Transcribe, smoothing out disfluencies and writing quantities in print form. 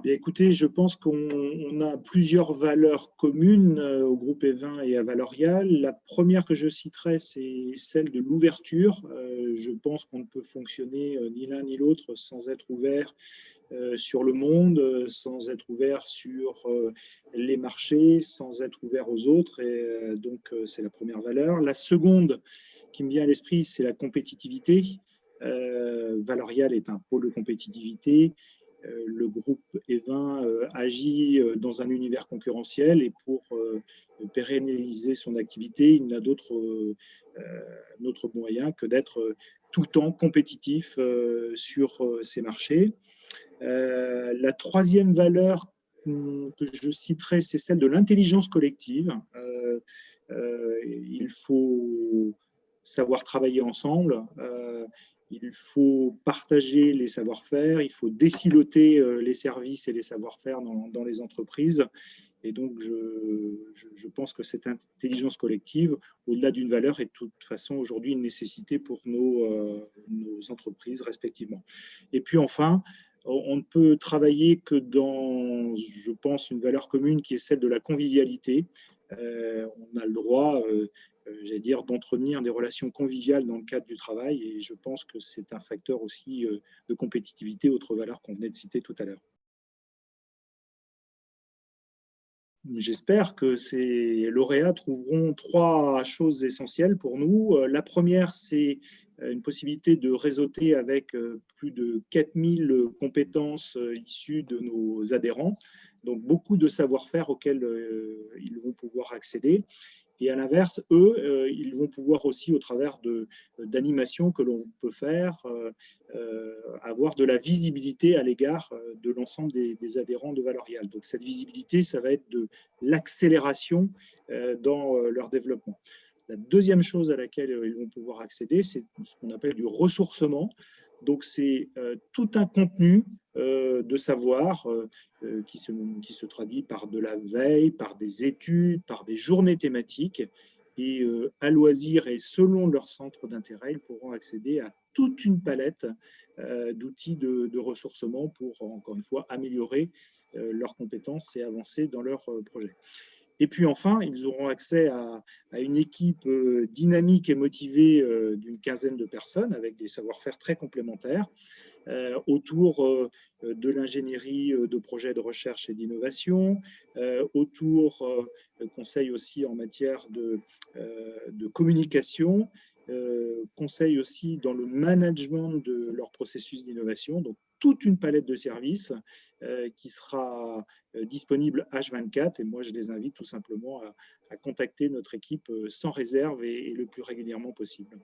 Bien, écoutez, je pense qu'on a plusieurs valeurs communes au groupe Evin et à Valorial. La première que je citerai, c'est celle de l'ouverture. Je pense qu'on ne peut fonctionner ni l'un ni l'autre sans être ouvert sur le monde, sans être ouvert sur les marchés, sans être ouvert aux autres. Et donc, c'est la première valeur. La seconde qui me vient à l'esprit, c'est la compétitivité. Valorial est un pôle de compétitivité. Le groupe Evin agit dans un univers concurrentiel et pour pérenniser son activité, il n'a d'autre moyen que d'être tout le temps compétitif sur ces marchés. La troisième valeur que je citerai, c'est celle de l'intelligence collective. Il faut savoir travailler ensemble. Il faut partager les savoir-faire, il faut désiloter les services et les savoir-faire dans les entreprises. Et donc, je pense que cette intelligence collective, au-delà d'une valeur, est de toute façon aujourd'hui une nécessité pour nos entreprises respectivement. Et puis enfin, on ne peut travailler que dans, je pense, une valeur commune qui est celle de la convivialité. On a le droit, j'allais dire, d'entretenir des relations conviviales dans le cadre du travail et je pense que c'est un facteur aussi de compétitivité, autre valeur qu'on venait de citer tout à l'heure. J'espère que ces lauréats trouveront trois choses essentielles pour nous. La première, c'est une possibilité de réseauter avec plus de 4000 compétences issues de nos adhérents, donc beaucoup de savoir-faire auxquels ils vont pouvoir accéder. Et à l'inverse, eux, ils vont pouvoir aussi, au travers d'animations que l'on peut faire, avoir de la visibilité à l'égard de l'ensemble des adhérents de Valorial. Donc cette visibilité, ça va être de l'accélération dans leur développement. La deuxième chose à laquelle ils vont pouvoir accéder, c'est ce qu'on appelle du ressourcement. Donc, c'est tout un contenu de savoir qui se traduit par de la veille, par des études, par des journées thématiques. Et à loisir et selon leur centre d'intérêt, ils pourront accéder à toute une palette d'outils de ressourcement pour, encore une fois, améliorer leurs compétences et avancer dans leurs projets. Et puis enfin, ils auront accès à une équipe dynamique et motivée d'une quinzaine de personnes avec des savoir-faire très complémentaires autour de l'ingénierie de projets de recherche et d'innovation, autour conseils aussi en matière de communication, conseils aussi dans le management de leur processus d'innovation. Donc, toute une palette de services qui sera disponible H24 et moi je les invite tout simplement à contacter notre équipe sans réserve et le plus régulièrement possible.